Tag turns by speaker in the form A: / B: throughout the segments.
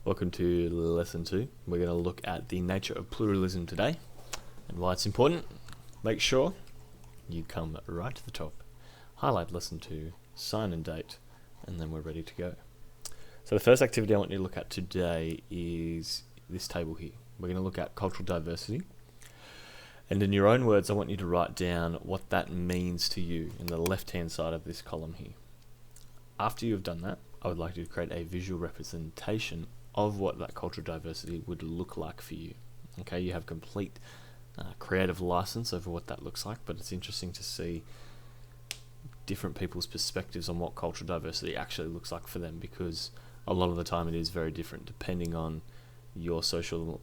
A: Welcome to Lesson 2. We're going to look at the nature of pluralism today and why it's important. Make sure you come right to the top, highlight Lesson 2, sign and date, and then we're ready to go. So the first activity I want you to look at today is this table here. We're going to look at cultural diversity. And in your own words, I want you to write down what that means to you in the left-hand side of this column here. After you've done that, I would like you to create a visual representation of what that cultural diversity would look like for you. Okay, you have complete creative license over what that looks like, but it's interesting to see different people's perspectives on what cultural diversity actually looks like for them, because a lot of the time it is very different depending on your social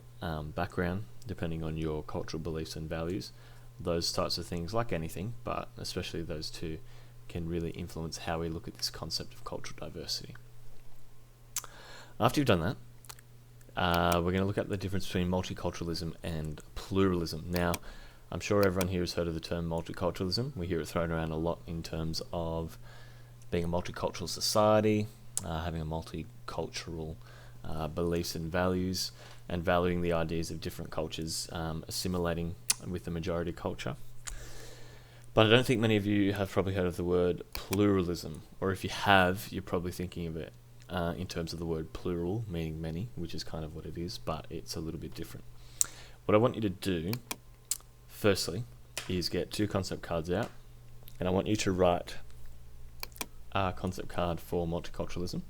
A: background, depending on your cultural beliefs and values. Those types of things, like anything, but especially those two, can really influence how we look at this concept of cultural diversity. After you've done that, we're going to look at the difference between multiculturalism and pluralism. Now, I'm sure everyone here has heard of the term multiculturalism. We hear it thrown around a lot in terms of being a multicultural society, having a multicultural beliefs and values, and valuing the ideas of different cultures, assimilating with the majority culture. But I don't think many of you have probably heard of the word pluralism, or if you have, you're probably thinking of it in terms of the word plural, meaning many, which is kind of what it is, but it's a little bit different. What I want you to do, firstly, is get two concept cards out, and I want you to write a concept card for multiculturalism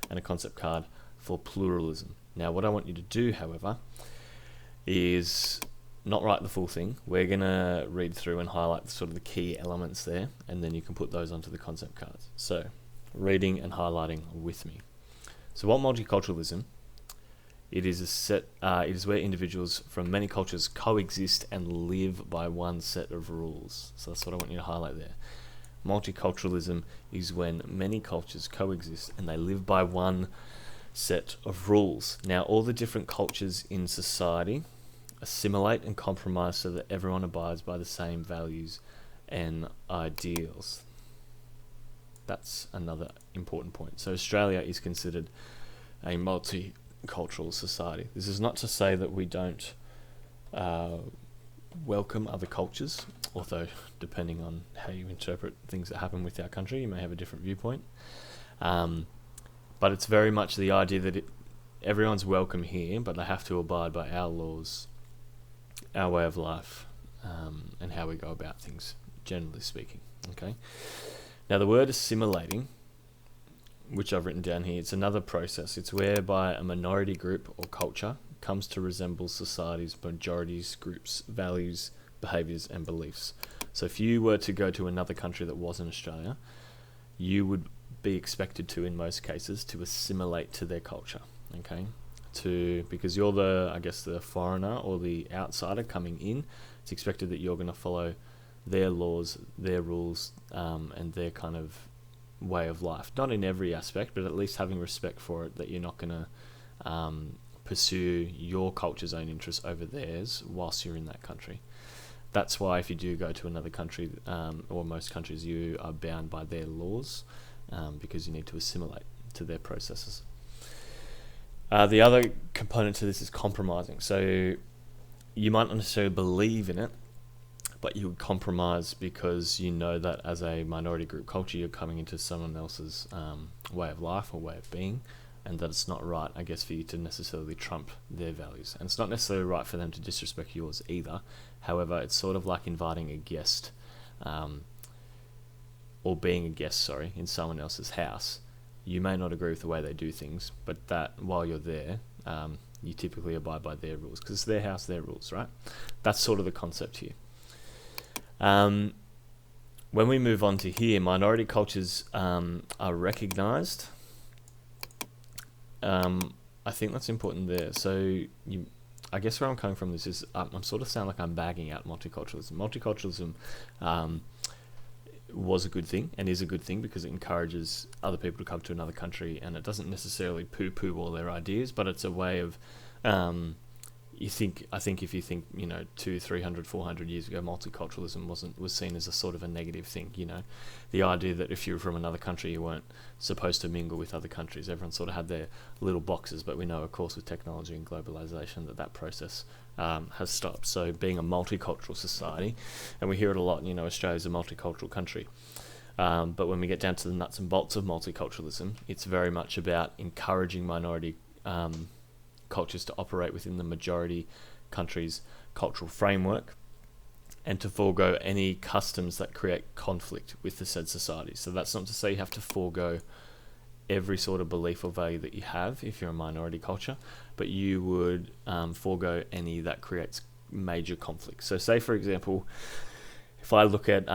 A: and a concept card for pluralism. Now, what I want you to do, however, is not write the full thing. We're going to read through and highlight sort of the key elements there, and then you can put those onto the concept cards. So, reading and highlighting with me. So what multiculturalism, it is where individuals from many cultures coexist and live by one set of rules. So that's what I want you to highlight there. Multiculturalism is when many cultures coexist and they live by one set of rules. Now, all the different cultures in society assimilate and compromise so that everyone abides by the same values and ideals. That's another important point. So Australia is considered a multicultural society. This is not to say that we don't welcome other cultures, although depending on how you interpret things that happen with our country, you may have a different viewpoint. But it's very much the idea that everyone's welcome here, but they have to abide by our laws, our way of life, and how we go about things, generally speaking. Okay. Now, the word assimilating, which I've written down here, it's another process. It's whereby a minority group or culture comes to resemble society's majority's groups' values, behaviours, and beliefs. So if you were to go to another country that wasn't Australia, you would be expected to, in most cases, to assimilate to their culture, okay? Because you're the foreigner or the outsider coming in, it's expected that you're going to follow their laws, their rules, and their kind of way of life. Not in every aspect, but at least having respect for it, that you're not going to pursue your culture's own interests over theirs whilst you're in that country. That's why if you do go to another country, or most countries, you are bound by their laws, because you need to assimilate to their processes. The other component to this is compromising. So you might not necessarily believe in it, but you would compromise because you know that as a minority group culture, you're coming into someone else's way of life or way of being, and that it's not right, I guess, for you to necessarily trump their values. And it's not necessarily right for them to disrespect yours either. However, it's sort of like inviting a guest, or being a guest, in someone else's house. You may not agree with the way they do things, but that while you're there, you typically abide by their rules, because it's their house, their rules, right? That's sort of the concept here. When we move on to here, minority cultures are recognised. I think that's important there. So I guess where I'm coming from this is I'm sort of sound like I'm bagging out multiculturalism. Multiculturalism was a good thing and is a good thing because it encourages other people to come to another country, and it doesn't necessarily poo-poo all their ideas, but it's a way of I think if you think, 200, 300, 400 years ago, multiculturalism was seen as a sort of a negative thing. The idea that if you were from another country, you weren't supposed to mingle with other countries. Everyone sort of had their little boxes, but we know, of course, with technology and globalization, that process has stopped. So being a multicultural society, and we hear it a lot, Australia's a multicultural country. But when we get down to the nuts and bolts of multiculturalism, it's very much about encouraging minority cultures to operate within the majority country's cultural framework, and to forego any customs that create conflict with the said society. So that's not to say you have to forego every sort of belief or value that you have if you're a minority culture, but you would forego any that creates major conflict. So say, for example, if I look at,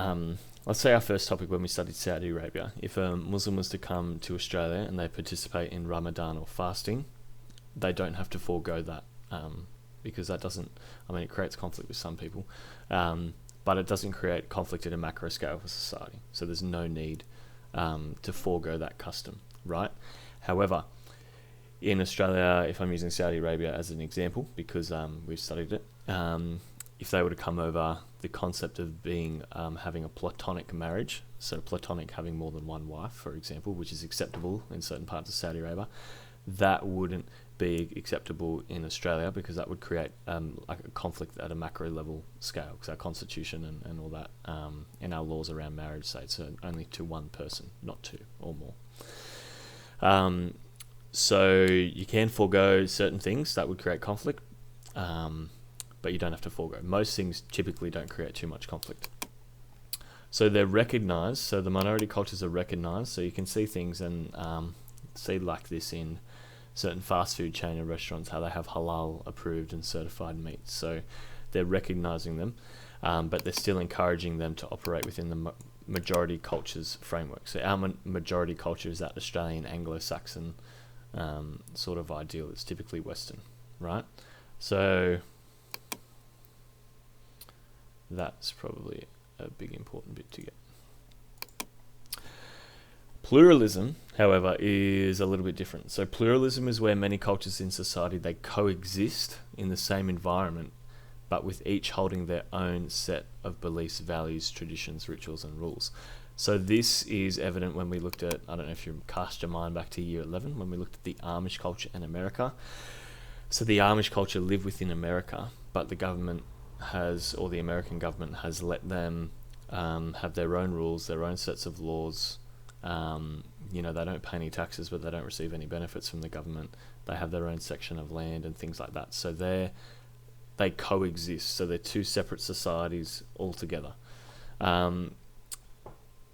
A: let's say our first topic when we studied Saudi Arabia, if a Muslim was to come to Australia and they participate in Ramadan or fasting, they don't have to forego that, because that doesn't, it creates conflict with some people, but it doesn't create conflict at a macro scale for society. So there's no need to forego that custom, right? However, in Australia, if I'm using Saudi Arabia as an example, because we've studied it, if they were to come over, the concept of being having a platonic marriage, so platonic having more than one wife, for example, which is acceptable in certain parts of Saudi Arabia, that wouldn't be acceptable in Australia, because that would create like a conflict at a macro level scale, because our constitution and all that, and our laws around marriage say it's only to one person, not two or more. So you can forego certain things that would create conflict, but you don't have to forego. Most things typically don't create too much conflict. So they're recognized, so the minority cultures are recognized, so you can see things and see like this in certain fast food chain and restaurants, how they have halal approved and certified meats. So they're recognizing them, but they're still encouraging them to operate within the majority culture's framework. So our majority culture is that Australian Anglo-Saxon sort of ideal. It's typically Western, right? So that's probably a big important bit to get. Pluralism, however, is a little bit different. So pluralism is where many cultures in society, they coexist in the same environment, but with each holding their own set of beliefs, values, traditions, rituals, and rules. So this is evident when we looked at, I don't know if you cast your mind back to year 11, when we looked at the Amish culture in America. So the Amish culture live within America, but the government has, or the American government has let them have their own rules, their own sets of laws. They don't pay any taxes, but they don't receive any benefits from the government. They have their own section of land and things like that. So they coexist. So they're two separate societies altogether.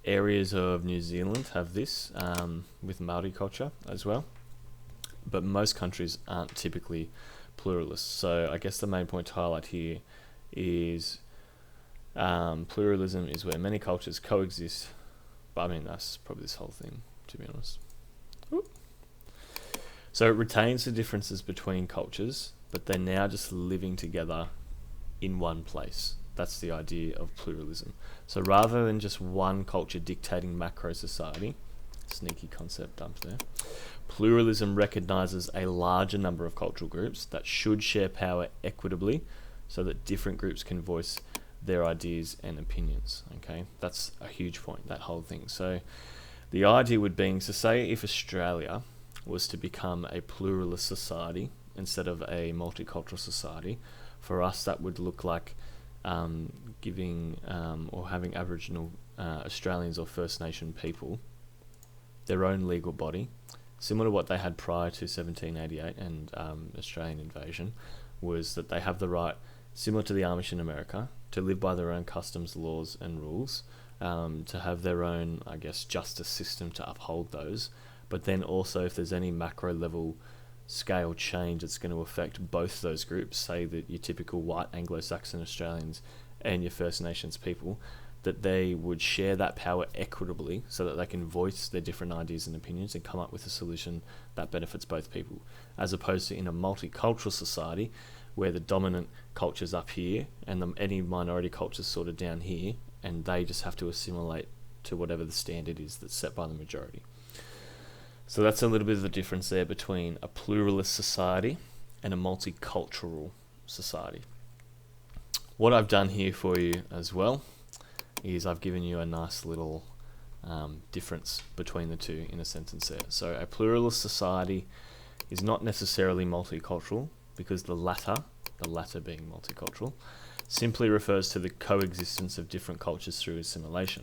A: Areas of New Zealand have this with Maori culture as well, but most countries aren't typically pluralist. So I guess the main point to highlight here is pluralism is where many cultures coexist. But that's probably this whole thing, to be honest. Ooh. So it retains the differences between cultures, but they're now just living together in one place. That's the idea of pluralism. So rather than just one culture dictating macro society, sneaky concept dump there, pluralism recognizes a larger number of cultural groups that should share power equitably, so that different groups can voice their ideas and opinions. Okay, that's a huge point, that whole thing. So the idea would be, so say if Australia was to become a pluralist society instead of a multicultural society, for us that would look like giving or having Aboriginal Australians or First Nation people their own legal body, similar to what they had prior to 1788 and Australian invasion, was that they have the right, similar to the Amish in America, to live by their own customs, laws and rules, to have their own, I guess, justice system to uphold those. But then also if there's any macro level scale change that's going to affect both those groups, say that your typical white Anglo-Saxon Australians and your First Nations people, that they would share that power equitably so that they can voice their different ideas and opinions and come up with a solution that benefits both people, as opposed to in a multicultural society where the dominant culture's up here and any minority culture's sort of down here, and they just have to assimilate to whatever the standard is that's set by the majority. So that's a little bit of the difference there between a pluralist society and a multicultural society. What I've done here for you as well is I've given you a nice little difference between the two in a sentence there. So a pluralist society is not necessarily multicultural, because the latter being multicultural, simply refers to the coexistence of different cultures through assimilation.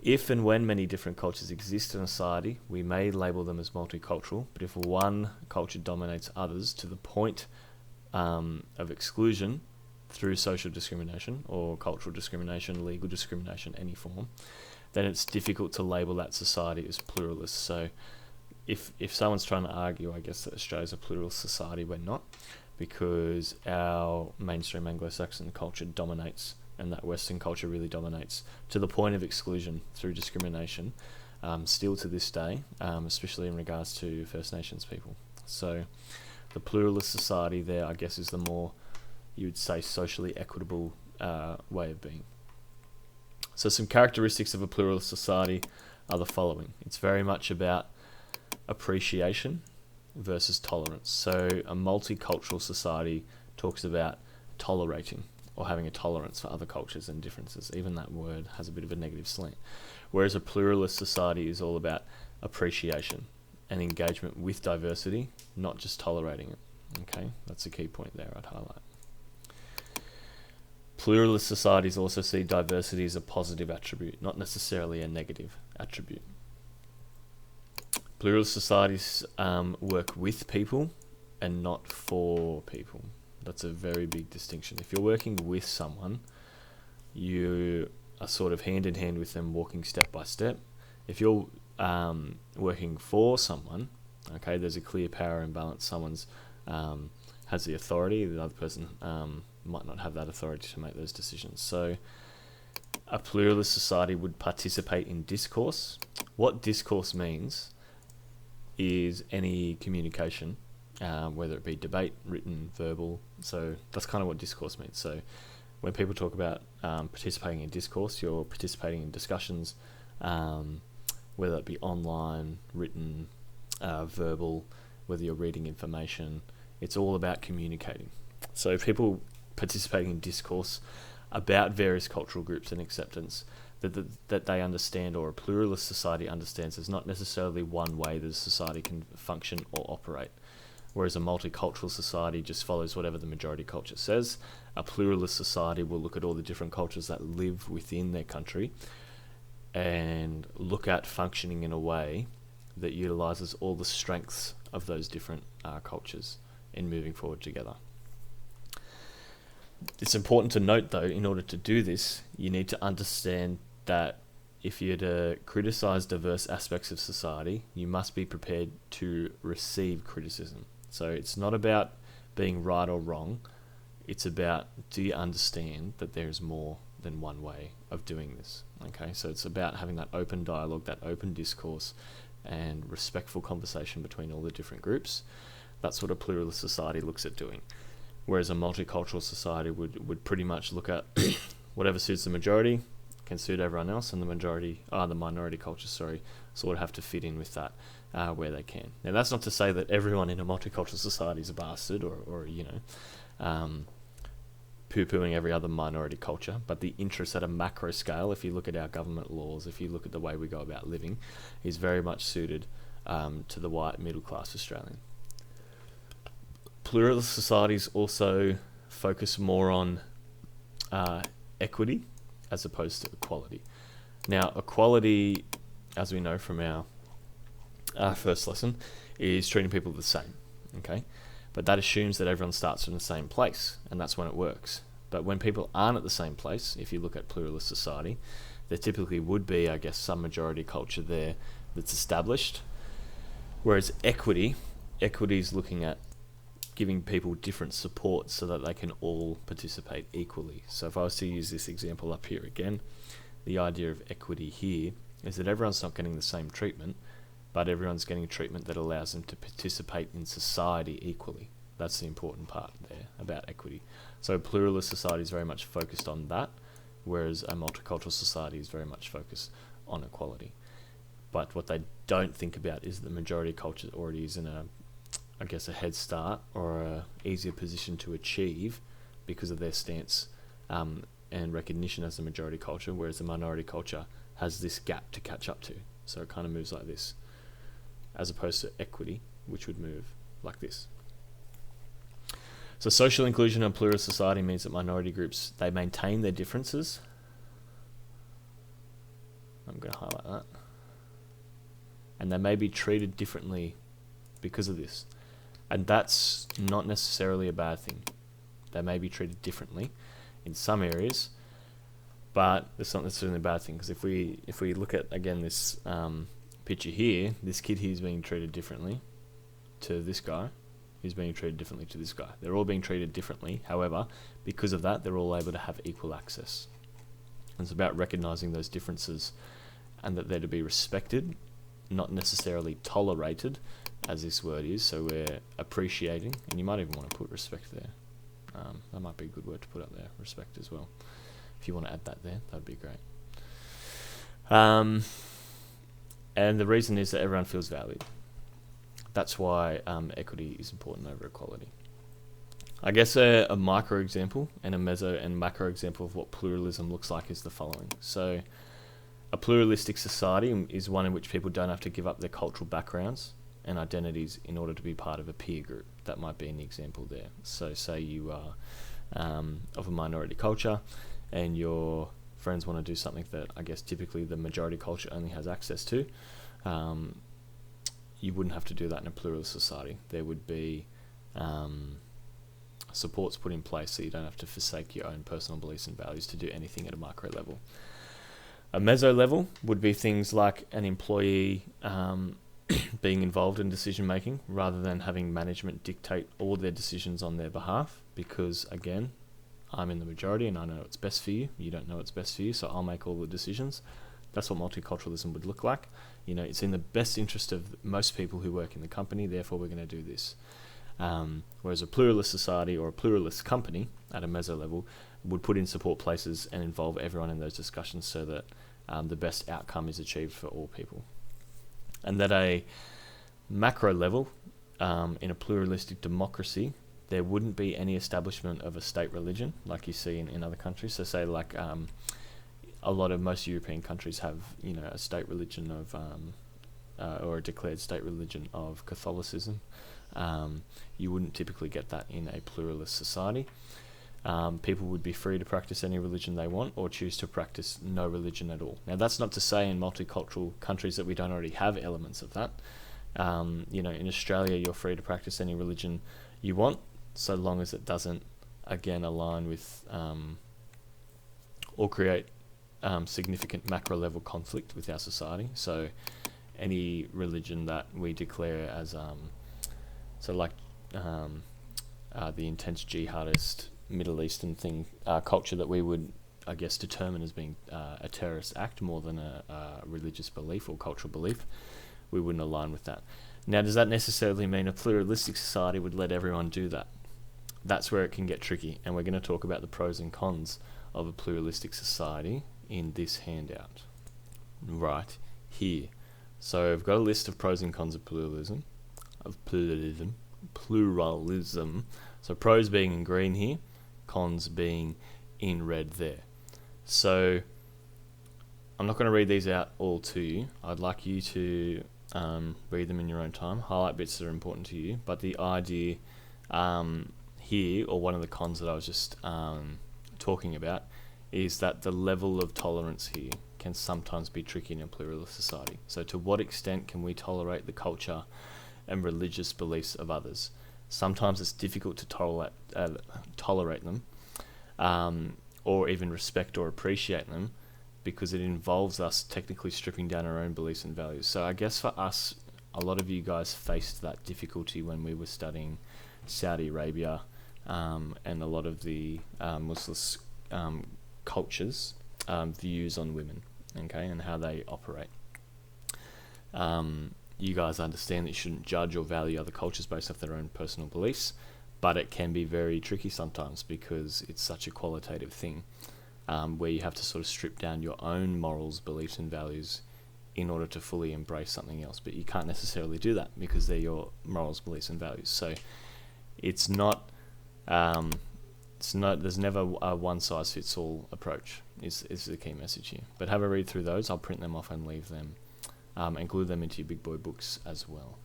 A: If and when many different cultures exist in a society, we may label them as multicultural, but if one culture dominates others to the point of exclusion through social discrimination or cultural discrimination, legal discrimination, any form, then it's difficult to label that society as pluralist. So if someone's trying to argue, I guess, that Australia's a pluralist society, we're not, because our mainstream Anglo-Saxon culture dominates, and that Western culture really dominates to the point of exclusion through discrimination, still to this day, especially in regards to First Nations people. So the pluralist society there, I guess, is the more, you would say, socially equitable way of being. So some characteristics of a pluralist society are the following. It's very much about appreciation versus tolerance. So a multicultural society talks about tolerating or having a tolerance for other cultures and differences. Even that word has a bit of a negative slant. Whereas a pluralist society is all about appreciation and engagement with diversity, not just tolerating it. Okay, that's a key point there I'd highlight. Pluralist societies also see diversity as a positive attribute, not necessarily a negative attribute. Pluralist societies work with people and not for people. That's a very big distinction. If you're working with someone, you are sort of hand in hand with them, walking step by step. If you're working for someone, okay, there's a clear power imbalance. Someone's has the authority, the other person might not have that authority to make those decisions. So a pluralist society would participate in discourse. What discourse means is any communication, whether it be debate, written, verbal. So that's kind of what discourse means. So when people talk about participating in discourse, you're participating in discussions, whether it be online, written, verbal, whether you're reading information. It's all about communicating. So people participating in discourse about various cultural groups and acceptance that they understand, or a pluralist society understands, is not necessarily one way that a society can function or operate. Whereas a multicultural society just follows whatever the majority culture says. A pluralist society will look at all the different cultures that live within their country and look at functioning in a way that utilises all the strengths of those different cultures in moving forward together. It's important to note, though, in order to do this, you need to understand that if you're to criticise diverse aspects of society, you must be prepared to receive criticism. So it's not about being right or wrong. It's about, do you understand that there's more than one way of doing this? Okay, so it's about having that open dialogue, that open discourse, and respectful conversation between all the different groups. That's what a pluralist society looks at doing. Whereas a multicultural society would pretty much look at whatever suits the majority can suit everyone else, and the minority culture, sort of have to fit in with that where they can. Now, that's not to say that everyone in a multicultural society is a bastard or poo-pooing every other minority culture, but the interest at a macro scale, if you look at our government laws, if you look at the way we go about living, is very much suited to the white middle-class Australian. Pluralist societies also focus more on equity as opposed to equality. Now, equality, as we know from our first lesson, is treating people the same, okay? But that assumes that everyone starts from the same place, and that's when it works. But when people aren't at the same place, if you look at pluralist society, there typically would be, I guess, some majority culture there that's established. Whereas equity is looking at giving people different support so that they can all participate equally. So if I was to use this example up here again, the idea of equity here is that everyone's not getting the same treatment, but everyone's getting treatment that allows them to participate in society equally. That's the important part there about equity. So a pluralist society is very much focused on that, whereas a multicultural society is very much focused on equality. But what they don't think about is the majority culture already is in a I guess, a head start or a easier position to achieve because of their stance and recognition as a majority culture, whereas the minority culture has this gap to catch up to. So it kind of moves like this, as opposed to equity, which would move like this. So social inclusion in a pluralist society means that minority groups, they maintain their differences. I'm going to highlight that. And they may be treated differently because of this. And that's not necessarily a bad thing. They may be treated differently in some areas, but it's not necessarily a bad thing, because if we look at, again, this picture here, this kid here is being treated differently to this guy. He's being treated differently to this guy. They're all being treated differently. However, because of that, they're all able to have equal access. And it's about recognizing those differences and that they're to be respected, not necessarily tolerated, as this word is. So we're appreciating, and you might even want to put respect there. That might be a good word to put up there, respect as well. If you want to add that there, that'd be great. And the reason is that everyone feels valued. That's why equity is important over equality. I guess a micro example and a meso and macro example of what pluralism looks like is the following. So a pluralistic society is one in which people don't have to give up their cultural backgrounds and identities in order to be part of a peer group. That might be an example there. So say you are of a minority culture and your friends want to do something that I guess typically the majority culture only has access to. You wouldn't have to do that in a pluralist society. There would be supports put in place so you don't have to forsake your own personal beliefs and values to do anything at a micro level. A meso level would be things like an employee being involved in decision making rather than having management dictate all their decisions on their behalf, because again, I'm in the majority and I know what's best for you. You don't know what's best for you, so I'll make all the decisions. That's what multiculturalism would look like. You know, it's in the best interest of most people who work in the company, therefore we're going to do this. Whereas a pluralist society or a pluralist company at a meso level would put in support places and involve everyone in those discussions so that the best outcome is achieved for all people. And at a macro level, in a pluralistic democracy, there wouldn't be any establishment of a state religion like you see in other countries. So say like a lot of most European countries have, you know, a state religion of or a declared state religion of Catholicism. You wouldn't typically get that in a pluralist society. People would be free to practice any religion they want or choose to practice no religion at all. Now that's not to say in multicultural countries that we don't already have elements of that. You know, in Australia you're free to practice any religion you want, so long as it doesn't, again, align with or create significant macro level conflict with our society. So any religion that we declare as the intense jihadist Middle Eastern thing, culture that we would, I guess, determine as being a terrorist act more than a religious belief or cultural belief, we wouldn't align with that. Now, does that necessarily mean a pluralistic society would let everyone do that? That's where it can get tricky, and we're going to talk about the pros and cons of a pluralistic society in this handout right here. So I've got a list of pros and cons of pluralism. So pros being in green here, cons being in red there. So I'm not going to read these out all to you. I'd like you to read them in your own time, highlight bits that are important to you, but the idea here, or one of the cons that I was just talking about, is that the level of tolerance here can sometimes be tricky in a pluralist society. So to what extent can we tolerate the culture and religious beliefs of others? Sometimes it's difficult to tolerate them, or even respect or appreciate them, because it involves us technically stripping down our own beliefs and values. So I guess for us, a lot of you guys faced that difficulty when we were studying Saudi Arabia and a lot of the Muslim cultures' views on women, okay, and how they operate. You guys understand that you shouldn't judge or value other cultures based off their own personal beliefs, but it can be very tricky sometimes because it's such a qualitative thing, where you have to sort of strip down your own morals, beliefs and values in order to fully embrace something else. But you can't necessarily do that because they're your morals, beliefs, and values. So it's not there's never a one-size-fits-all approach is the key message here. But have a read through those. I'll print them off and leave them and glue them into your big boy books as well.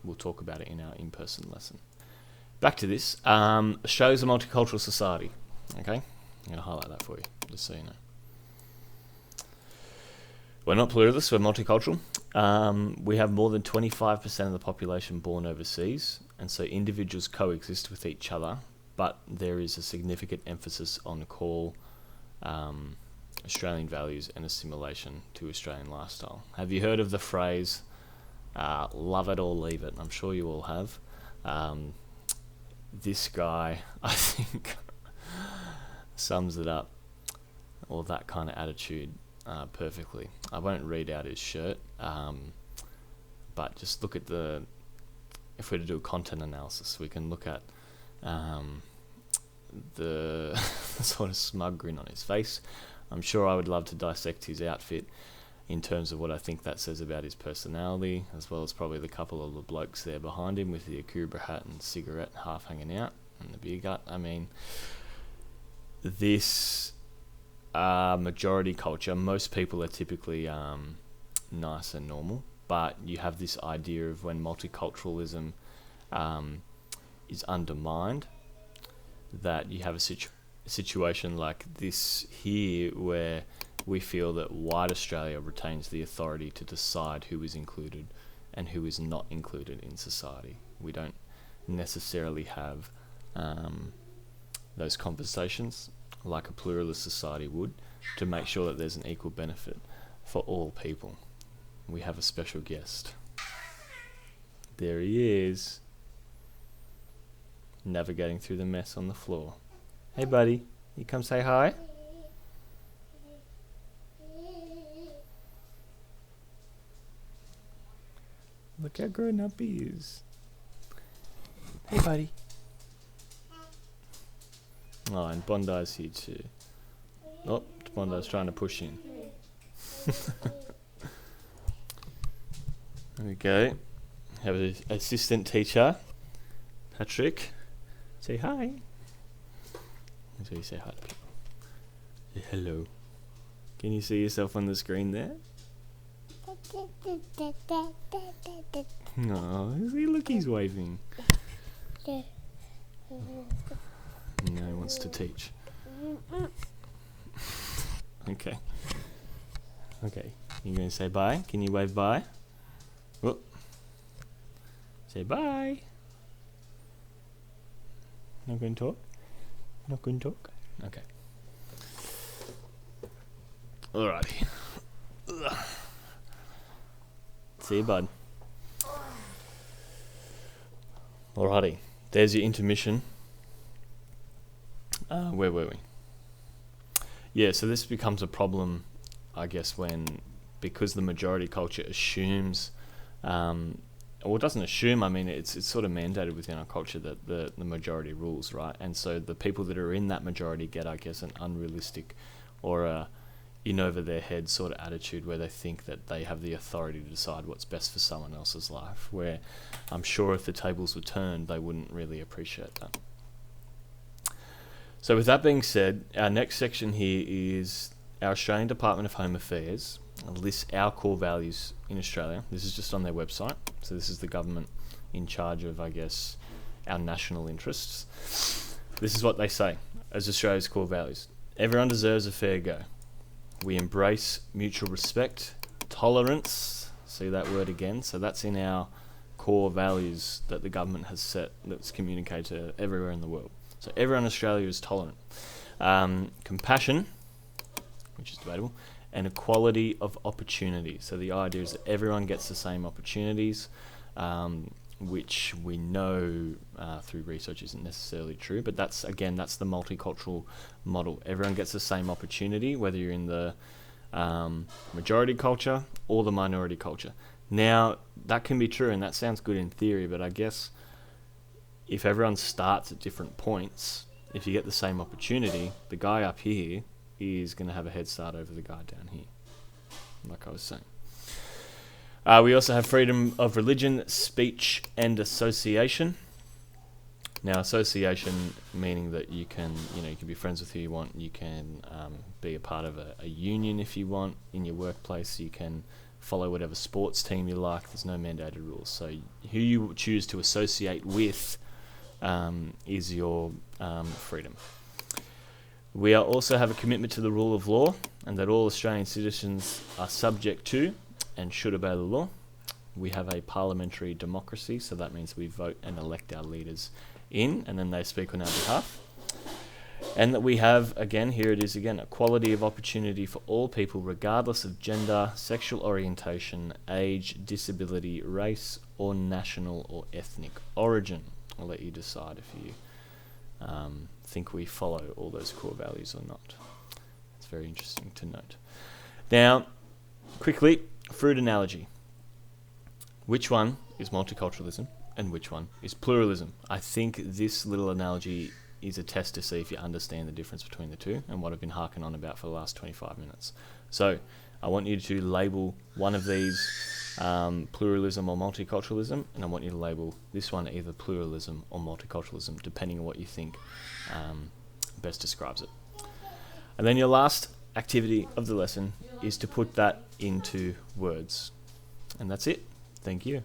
A: We'll talk about it in our in-person lesson. Back to this. Australia's a multicultural society. Okay? I'm going to highlight that for you, just so you know. We're not pluralists, we're multicultural. We have more than 25% of the population born overseas, and so individuals coexist with each other, but there is a significant emphasis on core Australian values and assimilation to Australian lifestyle. Have you heard of the phrase, love it or leave it? I'm sure you all have. This guy, I think, sums it up, or that kind of attitude, perfectly. I won't read out his shirt, but just look at if we were to do a content analysis, we can look at the sort of smug grin on his face. I'm sure I would love to dissect his outfit in terms of what I think that says about his personality, as well as probably the couple of the blokes there behind him with the Akubra hat and cigarette half hanging out and the beer gut. I mean, this majority culture, most people are typically nice and normal, but you have this idea of when multiculturalism is undermined, that you have a situation like this here where we feel that white Australia retains the authority to decide who is included and who is not included in society. We don't necessarily have those conversations like a pluralist society would, to make sure that there's an equal benefit for all people. We have a special guest. There he is, navigating through the mess on the floor. Hey buddy, you come say hi? Look how grown up he is. Hey buddy. Oh, and Bondi's here too. Oh, Bondi's trying to push in. There we go. Have an assistant teacher, Patrick. Say hi. That's how you say hi to people. Say hello. Can you see yourself on the screen there? No, see, look, he's waving. No, he wants to teach. Okay. Okay. You going to say bye? Can you wave bye? Whoop. Say bye. Not going to talk? Not going to talk? Okay. Alrighty. See you, bud. Alrighty. There's your intermission. Where were we? Yeah, so this becomes a problem, I guess, because the majority culture assumes, well, it doesn't assume, I mean, it's sort of mandated within our culture that the majority rules, right? And so the people that are in that majority get, I guess, an unrealistic or a in over their head sort of attitude where they think that they have the authority to decide what's best for someone else's life, where I'm sure if the tables were turned, they wouldn't really appreciate that. So with that being said, our next section here is our Australian Department of Home Affairs lists our core values in Australia. This is just on their website. So this is the government in charge of, I guess, our national interests. This is what they say as Australia's core values. Everyone deserves a fair go. We embrace mutual respect, tolerance, see that word again, so that's in our core values that the government has set, that's communicated to everywhere in the world. So everyone in Australia is tolerant. Compassion, which is debatable, and equality of opportunity. So the idea is that everyone gets the same opportunities, which we know through research isn't necessarily true, but that's the multicultural model. Everyone gets the same opportunity, whether you're in the majority culture or the minority culture. Now, that can be true, and that sounds good in theory, but I guess if everyone starts at different points, if you get the same opportunity, the guy up here is going to have a head start over the guy down here, like I was saying. We also have freedom of religion, speech, and association. Now, association meaning that you can be friends with who you want. You can be a part of a union if you want. In your workplace, you can follow whatever sports team you like. There's no mandated rules. So who you choose to associate with is your freedom. We also have a commitment to the rule of law, and that all Australian citizens are subject to and should obey the law. We have a parliamentary democracy, so that means we vote and elect our leaders in, and then they speak on our behalf. And that we have, again, here it is again, equality of opportunity for all people, regardless of gender, sexual orientation, age, disability, race, or national or ethnic origin. I'll let you decide if you think we follow all those core values or not. It's very interesting to note. Now, quickly, fruit analogy. Which one is multiculturalism and which one is pluralism? I think this little analogy is a test to see if you understand the difference between the two and what I've been harking on about for the last 25 minutes. So I want you to label one of these pluralism or multiculturalism, and I want you to label this one either pluralism or multiculturalism, depending on what you think best describes it. And then your last activity of the lesson is to put that into words. And that's it. Thank you.